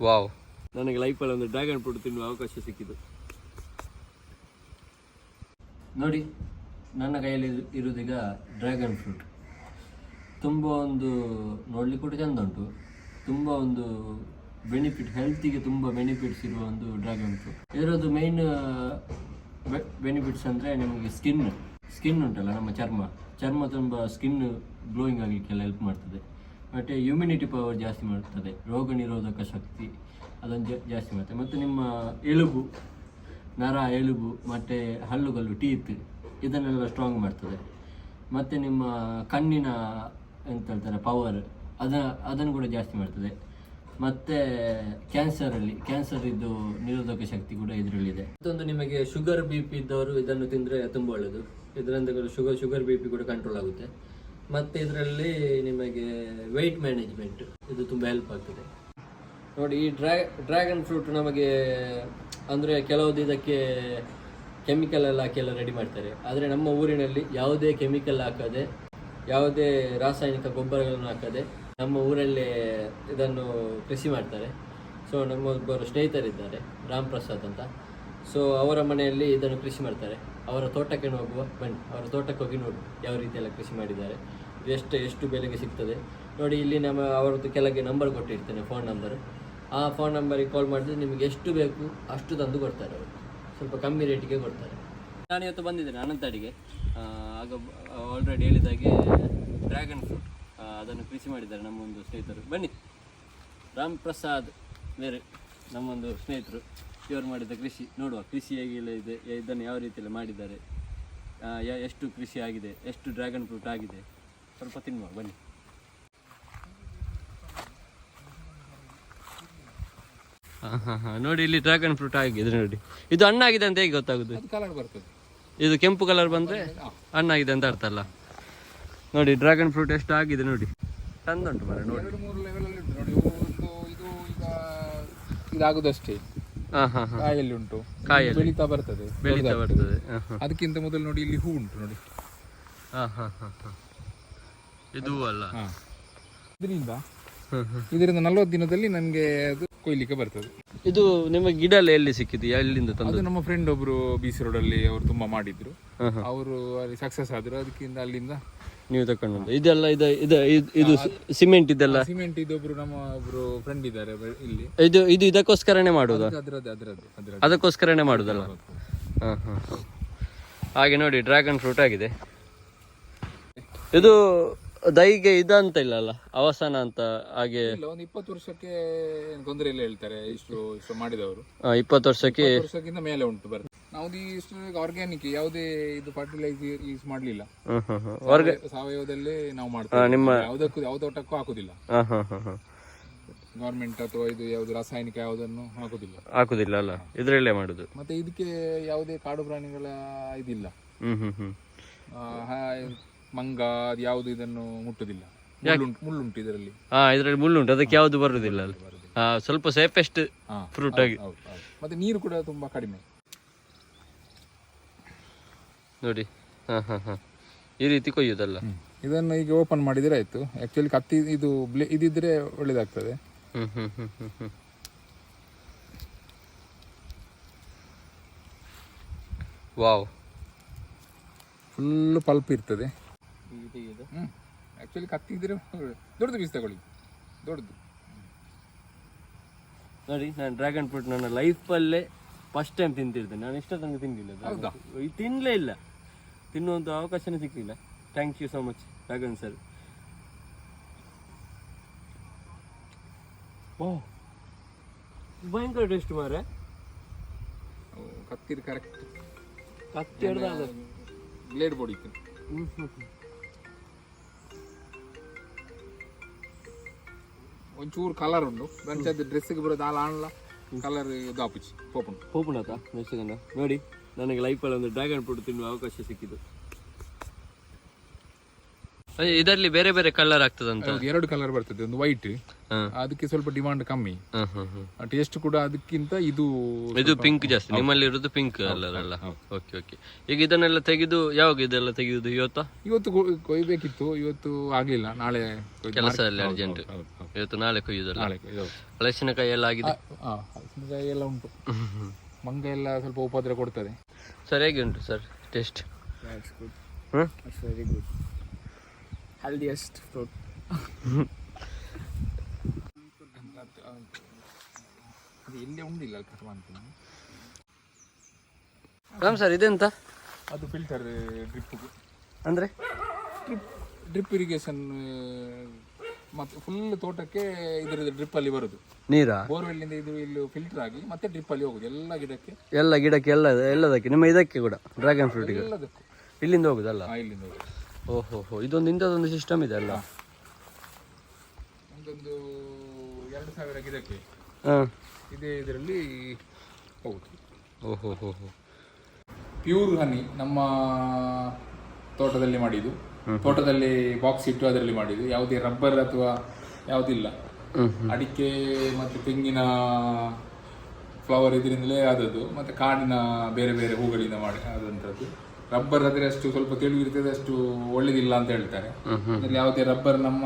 Wow, ನನಗೆ ಲೈಫಲ್ಲಿ ಒಂದು ಡ್ರ್ಯಾಗನ್ ಫ್ರೂಟ್ ತಿನ್ನುವ ಅವಕಾಶ ಸಿಕ್ಕಿತು. ನೋಡಿ, ನನ್ನ ಕೈಯಲ್ಲಿ ಇರುವುದೀಗ ಡ್ರ್ಯಾಗನ್ ಫ್ರೂಟ್. ತುಂಬ ಒಂದು ನೋಡಲಿಕ್ಕೆ ಕೂಡ ಚೆಂದ ಉಂಟು. ತುಂಬ ಒಂದು ಬೆನಿಫಿಟ್, ಹೆಲ್ತಿಗೆ ತುಂಬ ಬೆನಿಫಿಟ್ಸ್ ಇರುವ ಒಂದು ಡ್ರ್ಯಾಗನ್ ಫ್ರೂಟ್. ಇದರದ್ದು ಮೇಯ್ನ್ ಬೆನಿಫಿಟ್ಸ್ ಅಂದರೆ ನಿಮಗೆ ಸ್ಕಿನ್ ಉಂಟಲ್ಲ, ನಮ್ಮ ಚರ್ಮ ತುಂಬ ಸ್ಕಿನ್ ಗ್ಲೋಯಿಂಗ್ ಆಗಲಿಕ್ಕೆಲ್ಲ ಹೆಲ್ಪ್ ಮಾಡ್ತದೆ. ಮತ್ತು ಇಮ್ಯುನಿಟಿ ಪವರ್ ಜಾಸ್ತಿ ಮಾಡ್ತದೆ, ರೋಗ ನಿರೋಧಕ ಶಕ್ತಿ ಅದನ್ನು ಜಾಸ್ತಿ ಮಾಡ್ತದೆ. ಮತ್ತು ನಿಮ್ಮ ಎಲುಬು, ಎಲುಬು ಮತ್ತು ಹಲ್ಲುಗಳು, ಟೀತ್ ಇದನ್ನೆಲ್ಲ ಸ್ಟ್ರಾಂಗ್ ಮಾಡ್ತದೆ. ಮತ್ತು ನಿಮ್ಮ ಕಣ್ಣಿನ ಎಂತ ಹೇಳ್ತಾರೆ ಪವರ್ ಅದನ್ನು ಕೂಡ ಜಾಸ್ತಿ ಮಾಡ್ತದೆ. ಮತ್ತು ಕ್ಯಾನ್ಸರ್ ಇದ್ದು ನಿರೋಧಕ ಶಕ್ತಿ ಕೂಡ ಇದರಲ್ಲಿದೆ. ಮತ್ತೊಂದು, ನಿಮಗೆ ಶುಗರ್ BP ಇದ್ದವರು ಇದನ್ನು ತಿಂದರೆ ತುಂಬ ಒಳ್ಳೆಯದು. ಇದರಿಂದ ಶುಗರ್ BP ಕೂಡ ಕಂಟ್ರೋಲ್ ಆಗುತ್ತೆ. ಮತ್ತು ಇದರಲ್ಲಿ ನಿಮಗೆ ವೆಯ್ಟ್ ಮ್ಯಾನೇಜ್ಮೆಂಟ್ ಇದು ತುಂಬ ಹೆಲ್ಪ್ ಆಗ್ತದೆ. ನೋಡಿ, ಈ ಡ್ರ್ಯಾಗನ್ ಫ್ರೂಟ್ ನಮಗೆ ಅಂದರೆ ಕೆಲವುದು ಇದಕ್ಕೆ ಕೆಮಿಕಲ್ ಎಲ್ಲ ಹಾಕಿ ಎಲ್ಲ ರೆಡಿ ಮಾಡ್ತಾರೆ. ಆದರೆ ನಮ್ಮ ಊರಿನಲ್ಲಿ ಯಾವುದೇ ಕೆಮಿಕಲ್ ಹಾಕದೆ, ಯಾವುದೇ ರಾಸಾಯನಿಕ ಗೊಬ್ಬರಗಳನ್ನು ಹಾಕದೆ ನಮ್ಮ ಊರಲ್ಲೇ ಇದನ್ನು ಕೃಷಿ ಮಾಡ್ತಾರೆ. ಸೊ ನಮ್ಮೊಬ್ಬರು ಸ್ನೇಹಿತರಿದ್ದಾರೆ, ರಾಮ್ ಪ್ರಸಾದ್ ಅಂತ. ಸೊ ಅವರ ಮನೆಯಲ್ಲಿ ಇದನ್ನು ಕೃಷಿ ಮಾಡ್ತಾರೆ. ಅವರ ತೋಟಕ್ಕೆ ಹೋಗುವ, ಬನ್ನಿ ಅವರ ತೋಟಕ್ಕೆ ಹೋಗಿ ನೋಡಿ ಯಾವ ರೀತಿಯೆಲ್ಲ ಕೃಷಿ ಮಾಡಿದ್ದಾರೆ, ಎಷ್ಟು ಬೆಲೆಗೆ ಸಿಗ್ತದೆ ನೋಡಿ. ಇಲ್ಲಿ ಅವರದ್ದು ಕೆಳಗೆ ನಂಬರ್ ಕೊಟ್ಟಿರ್ತೇನೆ, ಫೋನ್ ನಂಬರ್. ಆ ಫೋನ್ ನಂಬರಿಗೆ ಕಾಲ್ ಮಾಡಿದ್ರೆ ನಿಮಗೆ ಎಷ್ಟು ಬೇಕು ಅಷ್ಟು ತಂದು ಕೊಡ್ತಾರೆ. ಅವರು ಸ್ವಲ್ಪ ಕಮ್ಮಿ ರೇಟಿಗೆ ಕೊಡ್ತಾರೆ. ನಾನು ಇವತ್ತು ಬಂದಿದ್ದೇನೆ ಅನಂತಾಡಿಗೆ. ಆಗ ಆಲ್ರೆಡಿ ಹೇಳಿದಾಗೆ ಡ್ರ್ಯಾಗನ್ ಫ್ರೂಟ್ ಅದನ್ನು ಕೃಷಿ ಮಾಡಿದ್ದಾರೆ ನಮ್ಮೊಂದು ಸ್ನೇಹಿತರು. ಬನ್ನಿ, ರಾಮ್ ಪ್ರಸಾದ್ ಬೇರೆ ನಮ್ಮೊಂದು ಸ್ನೇಹಿತರು, ಇವರು ಮಾಡಿದ ಕೃಷಿ ನೋಡುವ. ಕೃಷಿ ಹೇಗೆಲ್ಲ ಇದೆ, ಇದನ್ನು ಯಾವ ರೀತಿಯಲ್ಲಿ ಮಾಡಿದ್ದಾರೆ, ಎಷ್ಟು ಕೃಷಿ ಆಗಿದೆ, ಎಷ್ಟು ಡ್ರ್ಯಾಗನ್ ಫ್ರೂಟ್ ಆಗಿದೆ, ಸ್ವಲ್ಪ ತಿನ್ನುವ ಬನ್ನಿ. ನೋಡಿ, ಇಲ್ಲಿ ಡ್ರ್ಯಾಗನ್ ಫ್ರೂಟ್ ಆಗಿದೆ ನೋಡಿ. ಇದು ಹಣ್ಣಾಗಿದೆ ಅಂತ ಹೇಗೆ ಗೊತ್ತಾಗುದು? ಕಲರ್ ಬರ್ತದೆ. ಇದು ಕೆಂಪು ಕಲರ್ ಬಂದರೆ ಹಣ್ಣಾಗಿದೆ ಅಂತ ಅರ್ಥ ಅಲ್ಲ. ನೋಡಿ, ಡ್ರ್ಯಾಗನ್ ಫ್ರೂಟ್ ಎಷ್ಟು ಆಗಿದೆ ನೋಡಿ, ಚಂದ ಉಂಟು ಮರ ನೋಡಿ. 2-3 ಲೆವೆಲಲ್ಲಿ ಉಂಟು ನೋಡಿ. ಇದು ಈಗ ಇದಾಗುದಷ್ಟೇ, ಕಾಯಲ್ಲಿ ಉಂಟು, ಕಾಯಲ್ಲಿ ಬೆಳೀತಾ ಬರ್ತದೆ. ಅದಕ್ಕಿಂತ ಮೊದಲು ನೋಡಿ, ಇಲ್ಲಿ ಹೂ ಉಂಟು ನೋಡಿ. ಇದು ಅಲ್ಲ, ಇದರಿಂದ 40 ದಿನದಲ್ಲಿ ನಮಗೆ ಅದು ಕೊಯ್ಲಿಕ್ಕೆ ಬರ್ತದೆ. ಇದು ನಿಮ್ಮ ಗಿಡ ಎಲ್ಲ ಎಲ್ಲಿ ಸಿಕ್ಕಿದ್ದು, ಎಲ್ಲಿಂದ ತಂದು? ಅದು ನಮ್ಮ ಫ್ರೆಂಡ್ ಒಬ್ರು BC ರೋಡಲ್ಲಿ ಅವರು ತುಂಬಾ ಮಾಡಿದ್ರು, ಅವರು ಅಲ್ಲಿ ಸಕ್ಸಸ್ ಆದ್ರು. ಅದಕ್ಕಿಂತ ಅಲ್ಲಿಂದ ನೀವು ತಕೊಂಡು ಇದೆಲ್ಲ ಇದು ಸಿಮೆಂಟ್ ಇದೆಲ್ಲ ಸಿಮೆಂಟ್ ಇದೊಬ್ರು ನಮ್ಮ ಒಬ್ರು ಫ್ರೆಂಡ್ ಇದ್ದಾರೆ ಇಲ್ಲಿ. ಇದು ಇದಕ್ಕೋಸ್ಕರನೇ ಮಾಡುದಾ? ಅದ್ರದ್ದು ಅದಕ್ಕೋಸ್ಕರನೇ ಮಾಡುದಲ್ಲ. ಹಾಗೆ ನೋಡಿ, ಡ್ರ್ಯಾಗನ್ ಫ್ರೂಟ್ ಆಗಿದೆ. ಇದು ದೈಗೆ ಇದಂತ ಇಲ್ಲಲ್ಲ, ಅವಸಾನ ಅಂತ ಹಾಗೆ ಒಂದು 20 ವರ್ಷಕ್ಕೆ ತೊಂದರೆ ಇಲ್ಲ ಹೇಳ್ತಾರೆ. ಇಷ್ಟು ಮಾಡಿದವರು 20 ವರ್ಷಕ್ಕಿಂತ ಮೇಲೆ ಉಂಟು ಬರ್ತದೆ. ನಾವು ಇಷ್ಟು ಆರ್ಗ್ಯಾನಿಕ್ ಯಾವುದೇ ಇದು ಫರ್ಟಿಲೈಸರ್ ಯೂಸ್ ಮಾಡ್ಲಿಲ್ಲ, ಸಾವಯವದಲ್ಲೇ ನಾವು ಮಾಡ್ತೇವೆ. ನಿಮ್ಮ ಯಾವ ತೋಟಕ್ಕೂ ಹಾಕುದಿಲ್ಲ, ಗವರ್ಮೆಂಟ್ ಅಥವಾ ಇದು ಯಾವ್ದು ರಾಸಾಯನಿಕ ಯಾವುದನ್ನು ಹಾಕುದಿಲ್ಲ ಅಲ್ಲ, ಇದ್ರಲ್ಲೇ ಮಾಡುದು. ಮತ್ತೆ ಇದಕ್ಕೆ ಯಾವುದೇ ಕಾಡು ಪ್ರಾಣಿಗಳ ಇದಿಲ್ಲ, ಮಂಗ ಅದು ಯಾವುದು ಇದನ್ನು ಮುಟ್ಟುದಿಲ್ಲ. ಮುಳ್ಳುಂಟು ಇದರಲ್ಲಿ, ಮುಳ್ಳುಂಟು, ಅದಕ್ಕೆ ಯಾವುದು ಬರುದಿಲ್ಲ ಅಲ್ಲ. ಸ್ವಲ್ಪ ಸೇಫೆಸ್ಟ್ ಫ್ರೂಟ್ ಆಗಿ. ಮತ್ತೆ ನೀರು ಕೂಡ ತುಂಬಾ ಕಡಿಮೆ ನೋಡಿ. ಈ ರೀತಿ ಕೊಯ್ಯುದಲ್ಲ. ಇದನ್ನು ಈಗ ಓಪನ್ ಮಾಡಿದ್ರೆ ಆಯ್ತು. ಆಕ್ಚುಲಿ ಕತ್ತಿ ಇದಿದ್ರೆ ಒಳ್ಳೇದಾಗ್ತದೆ. ವಾವ್, ಫುಲ್ ಪಲ್ಪ್ ಇರ್ತದೆ. ಆಕ್ಚುಲಿ ಕತ್ತಿ ಇದ್ರೆ ದೊಡ್ಡದು ಪೀಸ್ ತಗೊಳ್ಳಿ, ದೊಡ್ಡದು ನೋಡಿ. ನಾನು ಡ್ರ್ಯಾಗನ್ ಫ್ರೂಟ್ ನನ್ನ ಲೈಫಲ್ಲೇ ಫಸ್ಟ್ ಟೈಮ್ ತಿಂತಿರ್ತೇನೆ. ನಾನು ಇಷ್ಟ ತನಕ ತಿನ್ನಲಿಲ್ಲ, ತಿನ್ನಲೇ ಇಲ್ಲ, ತಿನ್ನುವಂಥ ಅವಕಾಶನೇ ಸಿಕ್ಕಲಿಲ್ಲ. Thank you so much dragon sir. Oh, ಭಯಂಕರ ಟೇಸ್ಟ್ ಮಾರೆ. ಕತ್ತಿ ಕರೆಕ್ಟ್, ಕತ್ತಿ ಹಿಡ್ದಾಗ ಬ್ಲೇಡ್ ಬೋಡಿ. ಒಂಚೂರು ಕಲರ್ ಉಂಟು, ಬಂಚದ ಡ್ರೆಸ್ಸಿಗೆ ಬರೋದು ಆಲ ಆಣಲ್ಲ ಕಲರ್ ದಾಪುಚಿ ಪೋಪುಣತ ಮೆಕ್ಸಿಕನ್. ನೋಡಿ, ನನಗೆ ಲೈಫಲ್ಲಿ ಒಂದು ಡ್ರ್ಯಾಗನ್ ಫ್ರೂಟ್ ತಿನ್ನುವ ಅವಕಾಶ ಸಿಕ್ಕಿದ್ದು. ಇದರಲ್ಲಿ ಬೇರೆ ಬೇರೆ ಕಲರ್ ಆಗ್ತದಂತ? 2 ಕಲರ್ ಬರ್ತದೆ, ಒಂದು ವೈಟ್ ಅದಕ್ಕೆ ಸ್ವಲ್ಪ ಡಿಮಾಂಡ್ ಕಮ್ಮಿ. ಟೇಸ್ಟ್ ಕೂಡ ಅದಕ್ಕಿಂತ ಇದು ಪಿಂಕ್ ಜಾಸ್ತಿ. ನಿಮ್ಮಲ್ಲಿ ಇರೋದು ಪಿಂಕ್ ಅಲ್ಲ? Okay okay. ಈಗ ಇದನ್ನೆಲ್ಲ ತೆಗೆದು ಯಾವಾಗ ಇದೆಲ್ಲ ತೆಗೆಯುವುದು? ಇವತ್ತು ಕೊಯ್ಬೇಕಿತ್ತು, ಇವತ್ತು ಆಗ್ಲಿಲ್ಲ. ನಾಳೆ ಕೆಲಸ ಎಲ್ಲ ಅರ್ಜೆಂಟ್. ಇವತ್ತು ನಾಳೆ ಕೊಯ್ಯುದಲ್ಲ? ಹಲಸಿನಕಾಯಿ ಎಲ್ಲ ಆಗಿದೆ? ಹಲಸಿನಕಾಯಿ ಎಲ್ಲ ಉಂಟು. ಮಂಗ ಎಲ್ಲ ಸ್ವಲ್ಪ ಉಪದ್ರ ಕೊಡ್ತದೆ. ಸರ್ ಹೇಗೆ ಉಂಟು sir taste? Very good, healthiest fruit. ಇಲ್ಲೇ ಉಂಡಿಲ್ಲ ಕಟ್ ಮಾಡ್ತೀನಿ. ರಾಮ್ ಸರ್ ಇದೆಂತ? ಅದು ಫಿಲ್ಟರ್ ಡ್ರಿಪ್ ಅಂದರೆ ಡ್ರಿಪ್ ಇರಿಗೇಷನ್. ಮತ್ತು ಫುಲ್ ತೋಟಕ್ಕೆ ಇದರ ಡ್ರಿಪ್ ಅಲ್ಲಿ ಬರುದು ನೀರಾ? ಬೋರ್ವೆಲ್ ಇಂದ ಇದು ಇಲ್ಲಿ ಫಿಲ್ಟರ್ ಆಗಿ ಮತ್ತೆ ಡ್ರಿಪ್ ಅಲ್ಲಿ ಹೋಗುದು ಎಲ್ಲ ಗಿಡಕ್ಕೆ ಎಲ್ಲದಕ್ಕೆ. ನಿಮ್ಮ ಇದಕ್ಕೆ ಕೂಡ ಡ್ರ್ಯಾಗನ್ ಫ್ರೂಟಿಗೆ ಎಲ್ಲದಕ್ಕೂ ಇಲ್ಲಿಂದ ಹೋಗುದಲ್ಲ? ಇಲ್ಲಿಂದ ಹೋಗುದು. ಓಹೋ, ಇದೊಂದು ಇಂಥದ್ದೊಂದು ಸಿಸ್ಟಮ್ ಇದೆ ಅಲ್ಲ? ಒಂದೊಂದು 2000 ಗಿಡಕ್ಕೆ ಇದೇ ಇದರಲ್ಲಿ ಹೋಗುದು. ಓಹೋ. ಪ್ಯೂರ್ ಹನಿ ನಮ್ಮ ತೋಟದಲ್ಲಿ ಮಾಡಿದ್ದು. ತೋಟದಲ್ಲಿ ಬಾಕ್ಸ್ ಇಟ್ಟು ಅದರಲ್ಲಿ ಮಾಡಿದ್ದು. ಯಾವುದೇ ರಬ್ಬರ್ ಅಥವಾ ಯಾವುದಿಲ್ಲ. ಅಡಿಕೆ ಮತ್ತು ತೆಂಗಿನ ಫ್ಲವರ್ ಇದರಿಂದಲೇ ಆದದ್ದು, ಮತ್ತೆ ಕಾಡಿನ ಬೇರೆ ಬೇರೆ ಹೂಗಳಿಂದ ಮಾಡಿ ಆದಂಥದ್ದು. ರಬ್ಬರ್ ಆದರೆ ಅಷ್ಟು ಸ್ವಲ್ಪ ತೆಳು ಇರ್ತದೆ, ಅಷ್ಟು ಒಳ್ಳೇದಿಲ್ಲ ಅಂತ ಹೇಳ್ತಾರೆ. ಅದರಲ್ಲಿ ಯಾವುದೇ ರಬ್ಬರ್ ನಮ್ಮ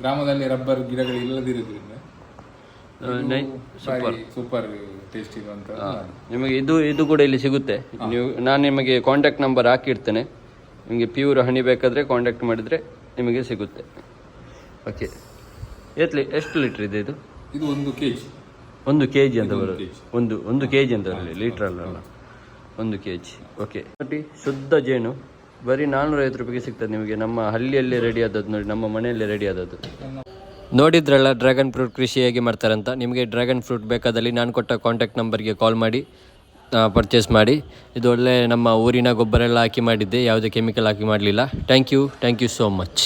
ಗ್ರಾಮದಲ್ಲಿ ರಬ್ಬರ್ ಗಿಡಗಳು ಇಲ್ಲದಿರೋದ್ರಿಂದ ಸೂಪರ್ ಟೇಸ್ಟ್ ಇರುವಂತ. ನಿಮಗೆ ಇದು ಕೂಡ ಇಲ್ಲಿ ಸಿಗುತ್ತೆ. ನಾನು ನಿಮಗೆ ಕಾಂಟ್ಯಾಕ್ಟ್ ನಂಬರ್ ಹಾಕಿರ್ತೇನೆ. ನಿಮಗೆ ಪ್ಯೂರ್ ಹನಿ ಬೇಕಾದರೆ ಕಾಂಟ್ಯಾಕ್ಟ್ ಮಾಡಿದರೆ ನಿಮಗೆ ಸಿಗುತ್ತೆ. ಓಕೆ. ಎಷ್ಟು ಲೀಟ್ರ್ ಇದೆ ಇದು? ಇದು 1 kg. 1 kg ಅಂತ ಬರೋದು? ಒಂದು kg ಅಂತ ಬರಲಿ, ಲೀಟ್ರ್ ಅಲ್ಲ, 1 kg. ಓಕೆ. ಶುದ್ಧ ಜೇನು ಬರೀ 450 ರೂಪಾಯಿಗೆ ಸಿಗ್ತದೆ ನಿಮಗೆ. ನಮ್ಮ ಹಳ್ಳಿಯಲ್ಲೇ ರೆಡಿ ಆದದ್ದು ನೋಡಿ, ನಮ್ಮ ಮನೆಯಲ್ಲೇ ರೆಡಿ ಆದದ್ದು. ನೋಡಿದ್ರಲ್ಲ ಡ್ರ್ಯಾಗನ್ ಫ್ರೂಟ್ ಕೃಷಿ ಹೇಗೆ ಮಾಡ್ತಾರಂತ. ನಿಮಗೆ ಡ್ರ್ಯಾಗನ್ ಫ್ರೂಟ್ ಬೇಕಾದಲ್ಲಿ ನಾನು ಕೊಟ್ಟ ಕಾಂಟ್ಯಾಕ್ಟ್ ನಂಬರ್ಗೆ ಕಾಲ್ ಮಾಡಿ ಪರ್ಚೇಸ್ ಮಾಡಿ. ಇದು ಒಳ್ಳೆ ನಮ್ಮ ಊರಿನ ಗೊಬ್ಬರ ಎಲ್ಲ ಹಾಕಿ ಮಾಡಿದ್ದೆ, ಯಾವುದೇ ಕೆಮಿಕಲ್ ಹಾಕಿ ಮಾಡಲಿಲ್ಲ. Thank you so much.